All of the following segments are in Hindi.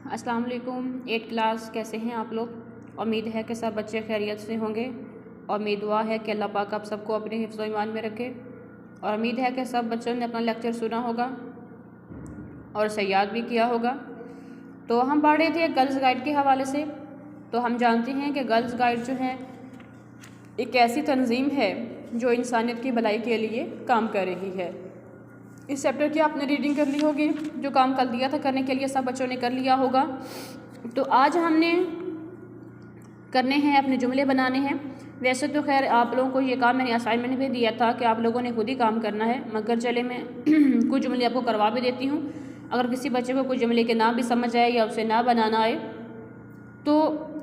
अस्सलाम वालेकुम। 8th क्लास, कैसे हैं आप लोग? उम्मीद है कि सब बच्चे खैरियत से होंगे और मेरी दुआ है कि अल्लाह पाक आप सबको अपने हिफ्ज़ व ईमान में रखे। और उम्मीद है कि सब बच्चों ने अपना लेक्चर सुना होगा और इसे याद भी किया होगा। तो हम पढ़ रहे थे गर्ल्स गाइड के हवाले से। तो हम जानते हैं कि गर्ल्स गाइड जो है एक ऐसी तंजीम है जो इंसानियत की भलाई के लिए काम कर रही है। इस चैप्टर की आपने रीडिंग कर ली होगी, जो काम कल दिया था करने के लिए सब बच्चों ने कर लिया होगा। तो आज हमने करने हैं, अपने जुमले बनाने हैं। वैसे तो खैर आप लोगों को ये काम मैंने असाइनमेंट भी दिया था कि आप लोगों ने खुद ही काम करना है, मगर चले मैं कुछ जुमले आपको करवा भी देती हूँ। अगर किसी बच्चे को कुछ जुमले के नाम भी समझ आए या उसे ना बनाना आए तो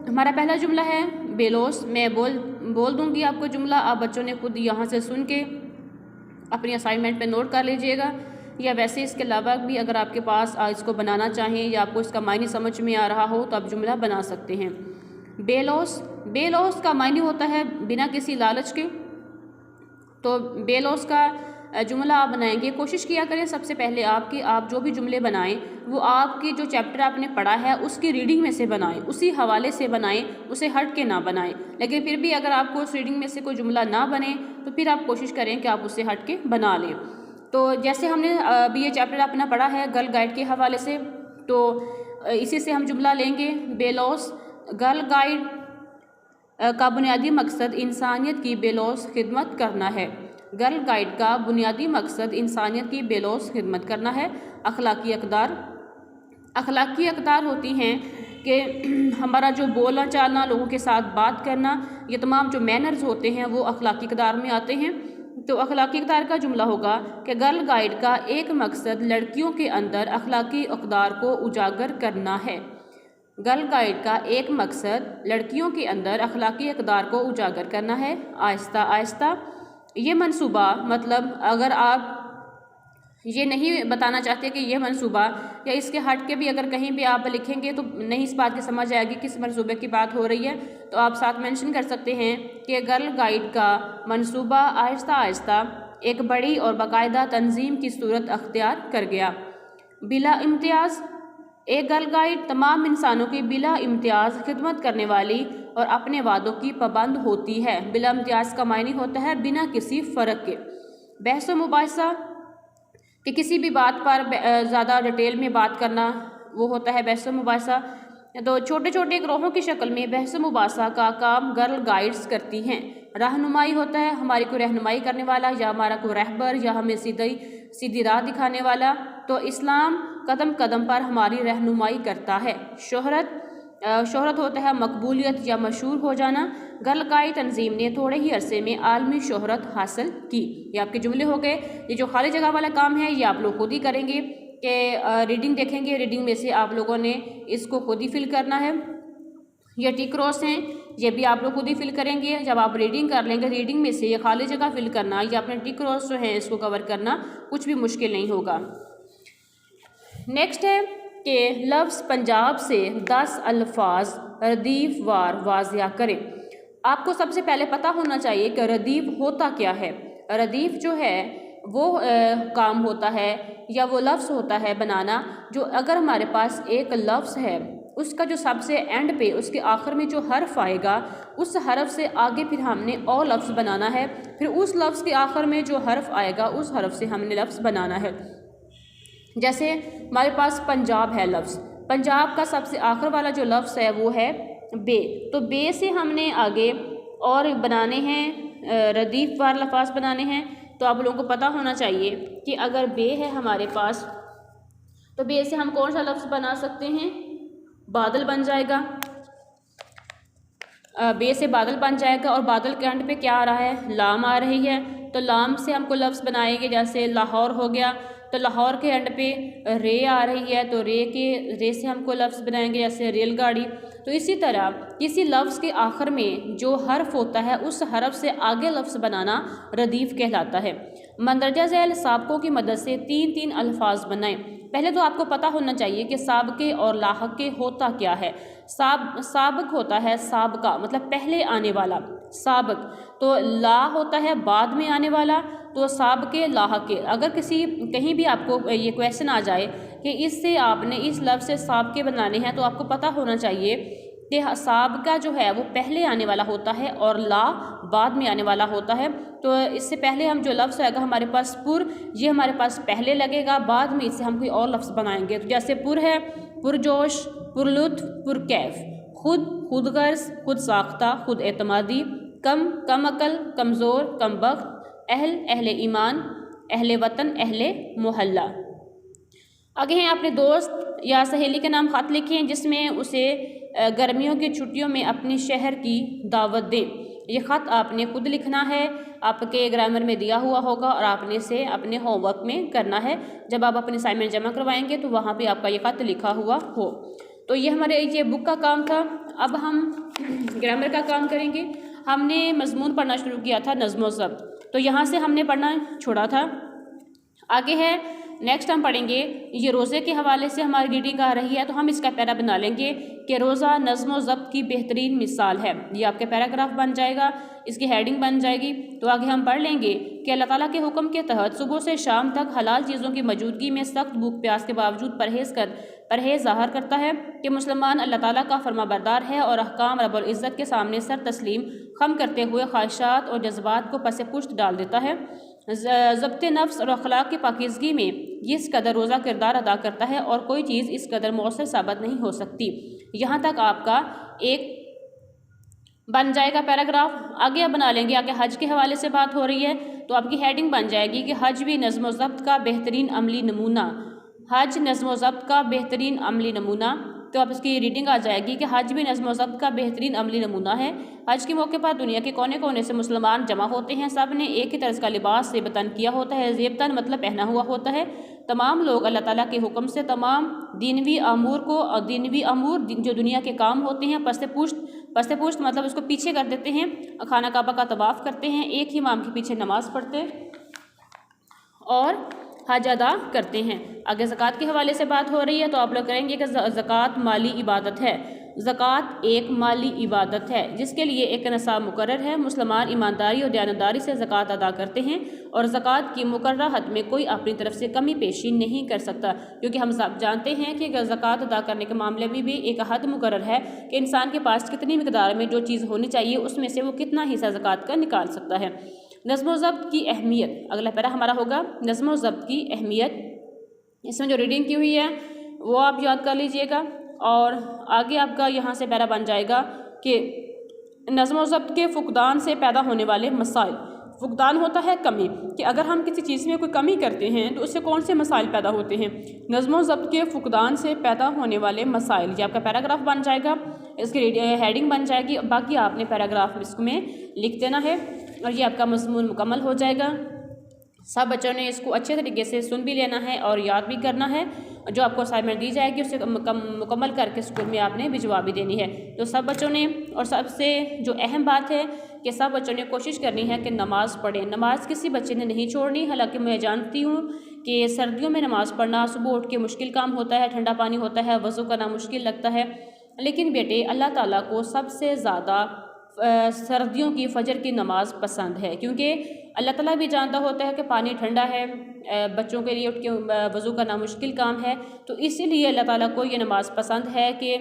हमारा पहला जुमला है बेलोस। मैं बोल दूँगी आपको जुमला, आप बच्चों ने खुद यहाँ से सुन के अपनी असाइनमेंट पे नोट कर लीजिएगा, या वैसे इसके अलावा भी अगर आपके पास इसको बनाना चाहें या आपको इसका मायने समझ में आ रहा हो तो आप जुमला बना सकते हैं। बेलौस का मायने होता है बिना किसी लालच के। तो बेलौस का जुमला आप बनाएंगे, कोशिश किया करें सबसे पहले आप जो भी जुमले बनाएं वो आपकी जो चैप्टर आपने पढ़ा है उसकी रीडिंग में से बनाएं, उसी हवाले से बनाएं, उसे हट के ना बनाएं। लेकिन फिर भी अगर आपको उस रीडिंग में से कोई जुमला ना बने तो फिर आप कोशिश करें कि आप उसे हट के बना लें। तो जैसे हमने अभी ये चैप्टर अपना पढ़ा है गर्ल गाइड के हवाले से, तो इसी से हम जुमला लेंगे बेलौस। गर्ल गाइड का बुनियादी मकसद इंसानियत की बेलौस खिदमत करना है। गर्ल गाइड का बुनियादी मकसद इंसानियत की बेलौस खिदमत करना है। अखलाकी अकदार होती हैं कि हमारा जो बोलना चालना, लोगों के साथ बात करना, ये तमाम जो मैनर्स होते हैं वो अखलाकी अकदार में आते हैं। तो अखलाकी अकदार का जुमला होगा कि गर्ल गाइड का एक मकसद लड़कियों के अंदर अखलाकी अकदार को उजागर करना है। गर्ल गाइड का एक मकसद लड़कियों के अंदर अखलाकी अकदार को उजागर करना है। आहिस्ता आहिस्ता ये मंसूबा, मतलब अगर आप ये नहीं बताना चाहते कि ये मंसूबा या इसके हट के भी अगर कहीं भी आप लिखेंगे तो नहीं इस बात की समझ आएगी किस मंसूबे की बात हो रही है, तो आप साथ मेंशन कर सकते हैं कि गर्ल गाइड का मंसूबा आहिस्ता आहिस्ता एक बड़ी और बाकायदा तंजीम की सूरत अख्तियार कर गया। बिला इम्तियाज़, एक गर्ल गाइड तमाम इंसानों की बिला इम्तियाज़ खिदमत करने वाली और अपने वादों की पाबंद होती है। बिला इम्तियाज़ का मायने होता है बिना किसी फ़र्क के। बहस व मुबाहिसा, कि किसी भी बात पर ज़्यादा डिटेल में बात करना, वो होता है बहस व मुबाहिसा। तो छोटे छोटे ग्रोहों की शक्ल में बहस व मुबाहिसा का काम गर्ल गाइड्स करती हैं। रहनुमाई होता है हमारी को रहनुमाई करने वाला या हमारा को रहबर या हमें सीधी राह दिखाने वाला। तो इस्लाम कदम कदम पर हमारी रहनुमाई करता है। शोहरत होता है मकबूलियत या मशहूर हो जाना। गर्ल गाइड तंजीम ने थोड़े ही अरसे में आलमी शोहरत हासिल की। ये आपके जुमले हो गए। ये जो खाली जगह वाला काम है ये आप लोग खुद ही करेंगे कि रीडिंग देखेंगे, रीडिंग में से आप लोगों ने इसको खुद ही फिल करना है। ये टिक क्रॉस हैं, ये भी आप लोग खुद ही फिल करेंगे। जब आप रीडिंग कर लेंगे, रीडिंग में से ये खाली जगह फिल करना या अपने टिक क्रॉस जो है इसको कवर करना कुछ भी मुश्किल नहीं होगा। नेक्स्ट है कि लफ्ज़ पंजाब से 10 अल्फाज रदीफ वार वाज़िया करें। आपको सबसे पहले पता होना चाहिए कि रदीफ होता क्या है। रदीफ जो है वो काम होता है या वो लफ्ज़ होता है बनाना, जो अगर हमारे पास एक लफ्ज़ है उसका जो सबसे एंड पे उसके आखिर में जो हर्फ आएगा उस हर्फ से आगे फिर हमने और लफ्ज़ बनाना है, फिर उस लफ्ज़ के आखिर में जो हर्फ आएगा उस हर्फ से हमने लफ्ज़ बनाना है। जैसे हमारे पास पंजाब है लफ्ज़, पंजाब का सबसे आखिर वाला जो लफ्ज़ है वो है बे। तो बे से हमने आगे और बनाने हैं रदीफ वार लफाज बनाने हैं। तो आप लोगों को पता होना चाहिए कि अगर बे है हमारे पास तो बे से हम कौन सा लफ्ज़ बना सकते हैं? बादल बन जाएगा। बे से बादल बन जाएगा और बादल के एंड पे क्या आ रहा है? लाम आ रही है। तो लाम से हमको लफ्ज़ बनाएंगे, जैसे लाहौर हो गया तो लाहौर के एंड पे रे आ रही है तो रे से हमको लफ्ज़ बनाएंगे, जैसे रेलगाड़ी। तो इसी तरह किसी लफ्ज़ के आखिर में जो हर्फ होता है उस हर्फ से आगे लफ्ज़ बनाना रदीफ कहलाता है। मंदरजा झैल साबकों की मदद से 3-3 अल्फाज बनाएं। पहले तो आपको पता होना चाहिए कि साबके और लाहके होता क्या है। साबक होता है साबका, मतलब पहले आने वाला साबक। तो ला होता है बाद में आने वाला, तो साबके लाहके। अगर कहीं भी आपको ये क्वेश्चन आ जाए कि इससे आपने इस लफ्ज़ से साबके बनाने हैं, तो आपको पता होना चाहिए कि साबका जो है वो पहले आने वाला होता है और ला बाद में आने वाला होता है। तो इससे पहले हम जो लफ्ज़ आएगा हमारे पास पुर, ये हमारे पास पहले लगेगा, बाद में इससे हम कोई और लफ्ज़ बनाएंगे। तो जैसे पुर है, पुरजोश, पुरलुत्फ, पुरकैफ, खुद, खुद गर्ज, खुद साख्ता, खुद एतमादी, कम, कम अकल, कमज़ोर, कम वक्त, अहल, अहले ईमान, अहले वतन, अहले मोहल्ला। आगे हैं अपने दोस्त या सहेली के नाम ख़त लिखें जिसमें उसे गर्मियों की छुट्टियों में अपने शहर की दावत दें। ये ख़त आपने खुद लिखना है, आपके ग्रामर में दिया हुआ होगा और आपने इसे अपने होमवर्क में करना है। जब आप अपने असाइनमेंट जमा करवाएंगे तो वहाँ पे आपका ये ख़त लिखा हुआ हो। तो ये हमारे ये बुक का काम था। अब हम ग्रामर का काम करेंगे। हमने मज़मून पढ़ना शुरू किया था नज़्म व ज़ब्त, तो यहाँ से हमने पढ़ना छोड़ा था। आगे है नेक्स्ट हम पढ़ेंगे, ये रोज़े के हवाले से हमारी रीडिंग आ रही है, तो हम इसका पैरा बना लेंगे कि रोज़ा नज़्म व ज़ब्त की बेहतरीन मिसाल है। ये आपके पैराग्राफ बन जाएगा, इसकी हेडिंग बन जाएगी। तो आगे हम पढ़ लेंगे कि अल्लाह ताला के हुक्म के तहत सुबह से शाम तक हलाल चीज़ों की मौजूदगी में सख्त भूख प्यास के बावजूद परहेज़ ज़ाहिर करता है कि मुसलमान अल्लाह ताला का फरमाबरदार है और अहकाम रब्बुल इज़्ज़त के सामने सर तस्लीम खम करते हुए ख्वाहिशात और जज्बात को पसे पुश्त डाल देता है। ज़ब्त नफ्स और अखलाक की पाकीज़गी में इस कदर रोज़ा किरदार अदा करता है और कोई चीज़ इस कदर मौसर साबित नहीं हो सकती। यहाँ तक आपका एक बन जाएगा पैराग्राफ। आगे आप बना लेंगे, आगे हज के हवाले से बात हो रही है तो आपकी हेडिंग बन जाएगी कि हज भी नज़्म व ज़ब्त का बेहतरीन अमली नमूना। हज नज़्म व ज़ब्त का बेहतरीन अमली नमूना। तो अब इसकी रीडिंग आ जाएगी कि हज भी नज़्म व ज़ब्त का बेहतरीन अमली नमूना है। हज के मौके पर दुनिया के कोने कोने से मुसलमान जमा होते हैं। सब ने एक ही तरह का लिबास ज़ेबतन किया होता है। ज़ेबतन मतलब पहना हुआ होता है। तमाम लोग अल्लाह ताला के हुक्म से तमाम दीनवी अमूर को और दीनवी अमूर जो दुनिया के काम होते हैं पस्ते पुश्त मतलब उसको पीछे कर देते हैं। खाना काबा का तवाफ़ करते हैं, एक ही इमाम के पीछे नमाज़ पढ़ते और हज अदा करते हैं। आगे ज़कात के हवाले से बात हो रही है तो आप लोग करेंगे कि ज़कात माली इबादत है। ज़कात एक माली इबादत है जिसके लिए एक नसाब मुकर्रर है। मुसलमान ईमानदारी और दयानतदारी से ज़कात अदा करते हैं और ज़कात की मुकर्ररा हद में कोई अपनी तरफ से कमी पेशी नहीं कर सकता, क्योंकि हम सब जानते हैं कि ज़कात अदा करने के मामले में भी एक हद मुकर्रर है कि इंसान के पास कितनी मिकदार में जो चीज़ होनी चाहिए उसमें से वो कितना हिस्सा ज़कात का निकाल सकता है। नज़्म व ज़ब्त की अहमियत, अगला पैरा हमारा होगा नज़्म व ज़ब्त की अहमियत। इसमें जो रीडिंग की हुई है वो आप याद कर लीजिएगा और आगे आपका यहाँ से पैरा बन जाएगा कि नज़्म व ज़ब्त के फुकदान से पैदा होने वाले मसाइल। फुकदान होता है कमी, कि अगर हम किसी चीज़ में कोई कमी करते हैं तो उससे कौन से मसाइल पैदा होते हैं। नज़्म व ज़ब्त के फुकदान से पैदा होने वाले मसाइल, ये आपका पैराग्राफ बन जाएगा, इसकी हेडिंग बन जाएगी। बाकी आपने पैराग्राफ इसमें लिख देना है और ये आपका मज़मून मुकम्मल हो जाएगा। सब बच्चों ने इसको अच्छे तरीके से सुन भी लेना है और याद भी करना है। जो आपको असाइनमेंट दी जाएगी उसे मुकम्मल करके स्कूल में आपने भिजवा भी देनी है। तो सब बच्चों ने, और सबसे जो अहम बात है कि सब बच्चों ने कोशिश करनी है कि नमाज़ पढ़ें। नमाज़ किसी बच्चे ने नहीं छोड़नी। हालांकि मैं जानती हूँ कि सर्दियों में नमाज़ पढ़ना सुबह उठ के मुश्किल काम होता है, ठंडा पानी होता है, वज़ू करना मुश्किल लगता है, लेकिन बेटे अल्लाह ताला को सबसे ज़्यादा सर्दियों की फ़जर की नमाज़ पसंद है, क्योंकि अल्लाह ताला भी जानता होता है कि पानी ठंडा है, बच्चों के लिए उठ के वज़ू करना मुश्किल काम है। तो इसीलिए अल्लाह ताला को ये नमाज़ पसंद है कि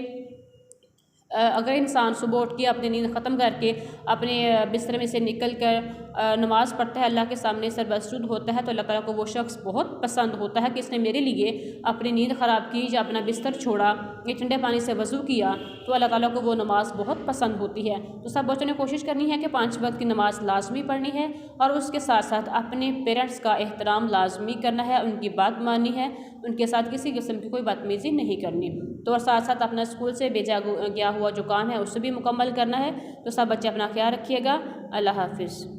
अगर इंसान सुबह उठ के अपनी नींद ख़त्म करके अपने बिस्तर में से निकल कर नमाज़ पढ़ता है, अल्लाह के सामने सरबसुद होता है, तो अल्लाह ताला को वो शख्स बहुत पसंद होता है कि इसने मेरे लिए अपनी नींद ख़राब की या अपना बिस्तर छोड़ा या ठंडे पानी से वज़ू किया, तो अल्लाह ताला को वो नमाज़ बहुत पसंद होती है। तो सब बच्चों ने कोशिश करनी है कि 5 वक्त की नमाज़ लाजमी पढ़नी है और उसके साथ साथ अपने पेरेंट्स का एहतराम लाजमी करना है, उनकी बात माननी है, उनके साथ किसी किस्म की कोई बदतमीज़ी नहीं करनी। तो और साथ साथ अपना स्कूल से भेजा गया हुआ जो काम है उसे भी मुकम्मल करना है। तो सब बच्चे अपना ख्याल रखिएगा। अल्लाह हाफिज़।